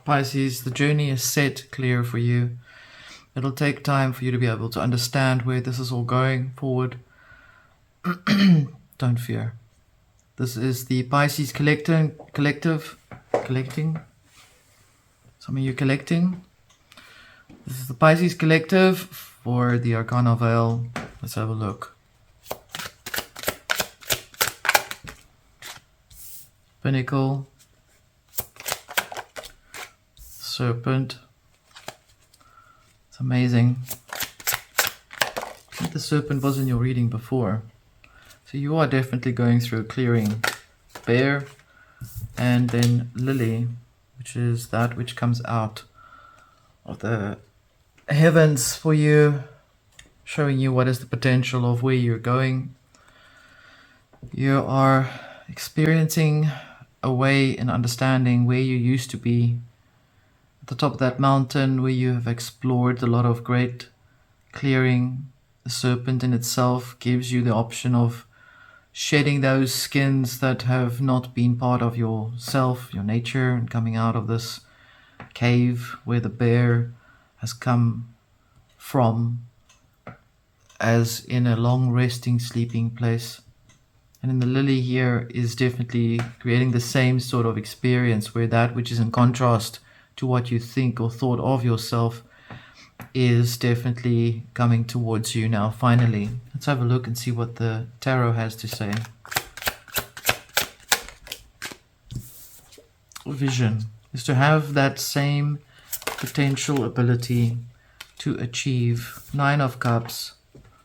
Pisces, the journey is set clear for you. It'll take time for you to be able to understand where this is all going forward. Don't fear. This is the Pisces collective. Collecting. Some of you collecting. This is the Pisces collective for the Arcana Veil. Let's have a look. Pinnacle. Serpent. It's amazing. I think the serpent was in your reading before. So you are definitely going through a clearing. Bear. And then lily, which is that which comes out of the heavens for you, showing you what is the potential of where you're going. You are experiencing a way in understanding where you used to be at the top of that mountain, where you have explored a lot of great clearing. The serpent in itself gives you the option of shedding those skins that have not been part of yourself, your nature, and coming out of this cave where the bear has come from, as in a long resting sleeping place. And in the lily here is definitely creating the same sort of experience, where that which is in contrast to what you think or thought of yourself is definitely coming towards you now, finally. Let's have a look and see what the tarot has to say. Vision is to have that same potential ability to achieve. Nine of Cups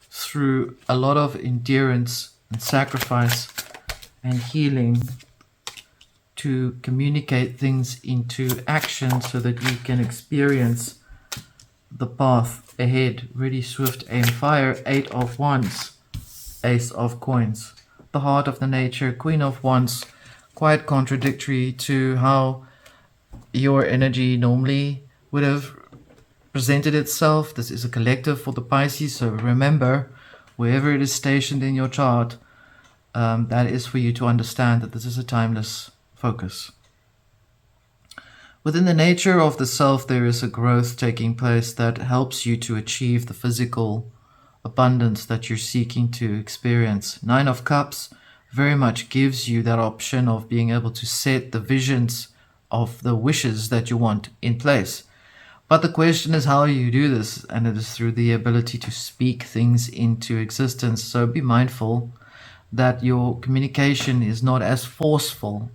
through a lot of endurance and sacrifice and healing, to communicate things into action so that you can experience the path ahead. Ready, swift, aim, fire. 8 of Wands, Ace of Coins, the heart of the nature, Queen of Wands. Quite contradictory to how your energy normally would have presented itself. This is a collective for the Pisces, so remember, wherever it is stationed in your chart, that is for you to understand that this is a timeless focus. Within the nature of the self, there is a growth taking place that helps you to achieve the physical abundance that you're seeking to experience. 9 of Cups very much gives you that option of being able to set the visions of the wishes that you want in place. But the question is how you do this, and it is through the ability to speak things into existence. So be mindful that your communication is not as forceful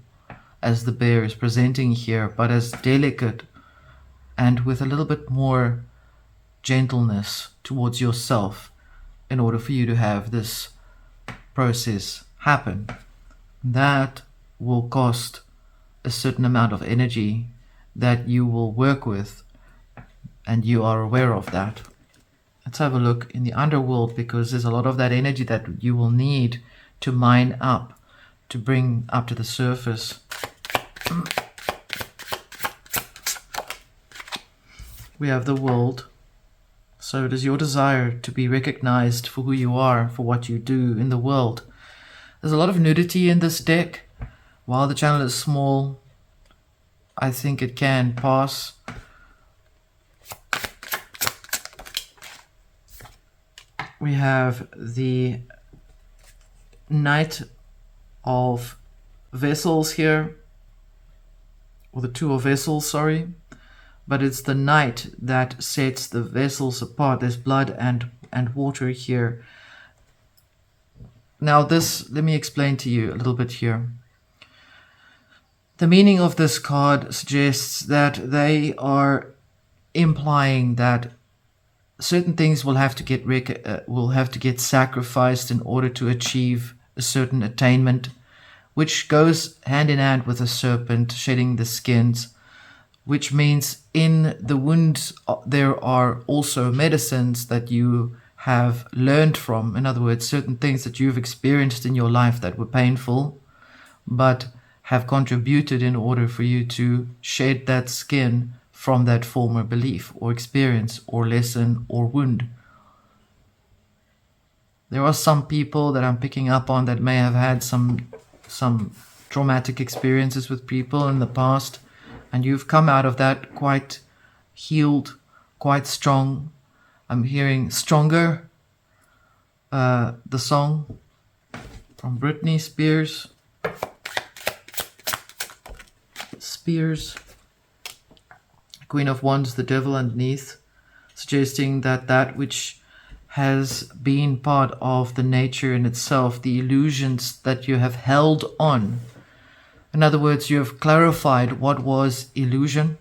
as the bear is presenting here, but as delicate and with a little bit more gentleness towards yourself, in order for you to have this process happen. That will cost a certain amount of energy that you will work with, and you are aware of that. Let's have a look in the underworld, because there's a lot of that energy that you will need to mine up, to bring up to the surface. We have the world. So it is your desire to be recognized for who you are, for what you do in the world. There's a lot of nudity in this deck. While the channel is small, I think it can pass. We have the Knight of Vessels here, or the Two of Vessels, sorry. But it's the Knight that sets the vessels apart. There's blood and water here. Now this, let me explain to you a little bit here. The meaning of this card suggests that they are implying that certain things will have to get sacrificed in order to achieve a certain attainment, which goes hand in hand with the serpent shedding the skins, which means in the wounds there are also medicines that you have learned from. In other words, certain things that you've experienced in your life that were painful, but have contributed in order for you to shed that skin from that former belief or experience or lesson or wound. There are some people that I'm picking up on that may have had some traumatic experiences with people in the past, And you've come out of that quite healed, quite strong. I'm hearing Stronger, the song from Britney Spears. Queen of Wands, the Devil underneath, suggesting that that which has been part of the nature in itself, the illusions that you have held on. In other words, you have clarified what was illusion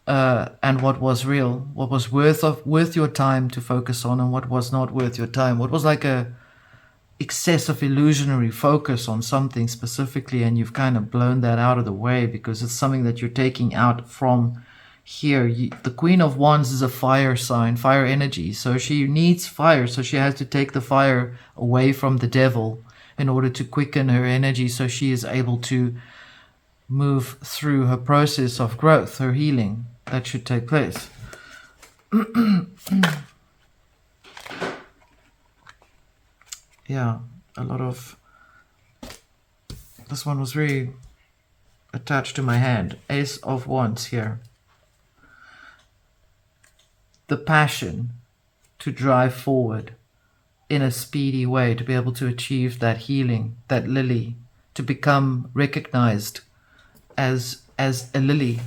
and what was real, what was worth your time to focus on and what was not worth your time, what was like a excessive illusionary focus on something specifically, and you've kind of blown that out of the way because it's something that you're taking out from here. The Queen of Wands is a fire sign, fire energy, so she needs fire, so she has to take the fire away from the devil in order to quicken her energy so she is able to move through her process of growth, her healing that should take place. Yeah, a lot of... This one was very attached to my hand. Ace of Wands here. The passion to drive forward in a speedy way, to be able to achieve that healing, that lily, to become recognized as a lily,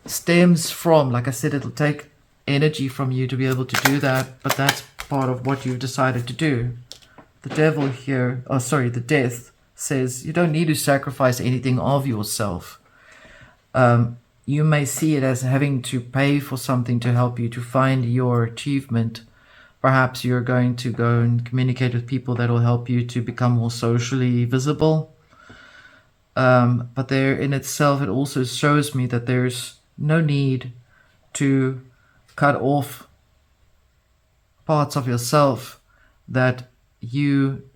stems from, like I said, it'll take energy from you to be able to do that, but that's part of what you've decided to do. The devil here, the death, says you don't need to sacrifice anything of yourself. You may see it as having to pay for something to help you to find your achievement. Perhaps you're going to go and communicate with people that will help you to become more socially visible. But there in itself, it also shows me that there's no need to cut off parts of yourself that you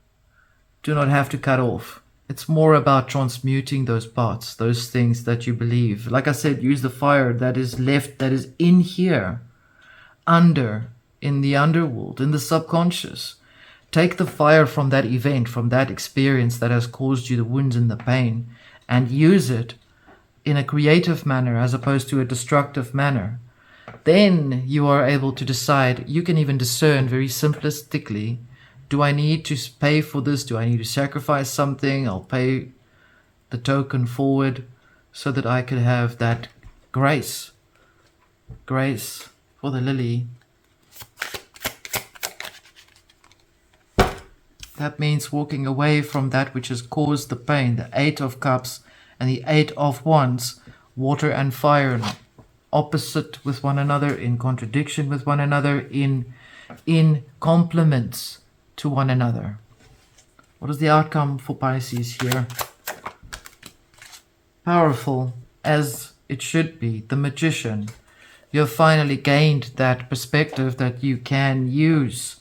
do not have to cut off. It's more about transmuting those parts, those things that you believe. Like I said, use the fire that is left, that is in here, in the underworld, in the subconscious. Take the fire from that event, from that experience that has caused you the wounds and the pain, and use it in a creative manner as opposed to a destructive manner. Then you are able to decide, you can even discern very simplistically, do I need to pay for this? Do I need to sacrifice something? I'll pay the token forward so that I could have that grace for the lily. That means walking away from that which has caused the pain. The Eight of Cups and the Eight of Wands, water and fire, opposite with one another, in contradiction with one another, in complements to one another. What is the outcome for Pisces here? Powerful, as it should be. The Magician. You have finally gained that perspective that you can use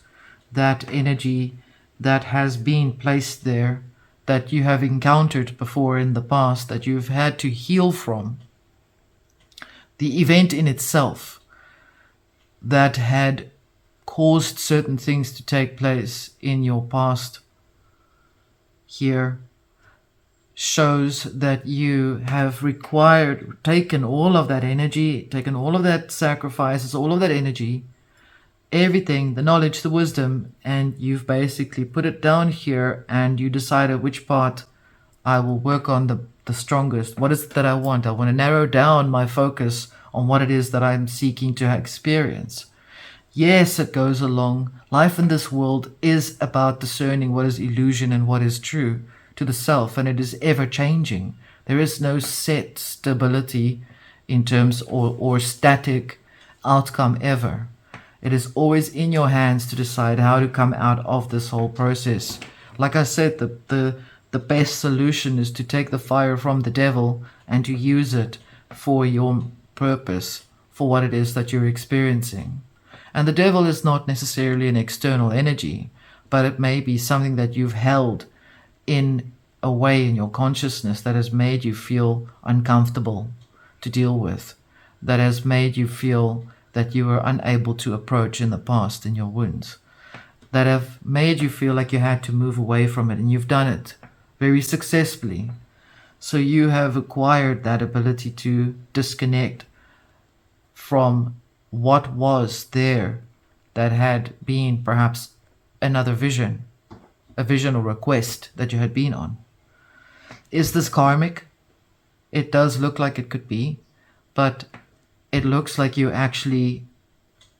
that energy that has been placed there, that you have encountered before in the past, that you've had to heal from. The event in itself that had caused certain things to take place in your past here shows that you have taken all of that energy, taken all of that sacrifices, all of that energy, everything, the knowledge, the wisdom, and you've basically put it down here, and you decided which part I will work on the strongest. What is it that I want? I want to narrow down my focus on what it is that I'm seeking to experience. Yes, it goes along. Life in this world is about discerning what is illusion and what is true to the self, and it is ever changing. There is no set stability in terms or static outcome ever. It is always in your hands to decide how to come out of this whole process. Like I said, the best solution is to take the fire from the devil and to use it for your purpose, for what it is that you're experiencing. And the devil is not necessarily an external energy, but it may be something that you've held in a way in your consciousness that has made you feel uncomfortable to deal with, that has made you feel that you were unable to approach in the past in your wounds, that have made you feel like you had to move away from it, and you've done it very successfully. So you have acquired that ability to disconnect from what was there that had been perhaps another vision, a vision or a quest that you had been on. Is this karmic? It does look like it could be, but it looks like you actually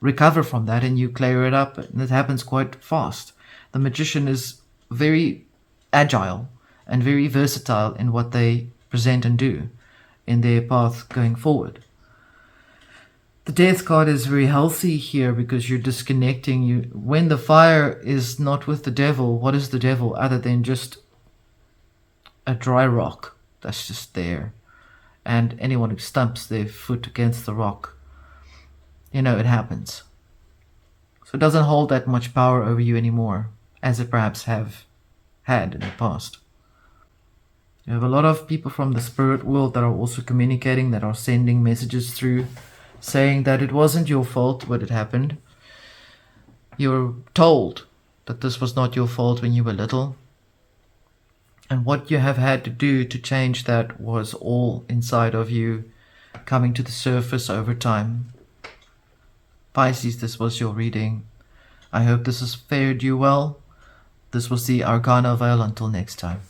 recover from that and you clear it up, and it happens quite fast. The magician is very agile and very versatile in what they present and do in their path going forward. The death card is very healthy here because you're disconnecting. When the fire is not with the devil, what is the devil other than just a dry rock that's just there? And anyone who stumps their foot against the rock, it happens. So it doesn't hold that much power over you anymore, as it perhaps have had in the past. You have a lot of people from the spirit world that are also communicating, that are sending messages through, saying that it wasn't your fault what had happened. You were told that this was not your fault when you were little. And what you have had to do to change that was all inside of you, coming to the surface over time. Pisces, this was your reading. I hope this has fared you well. This was the Arcana Veil. Until next time.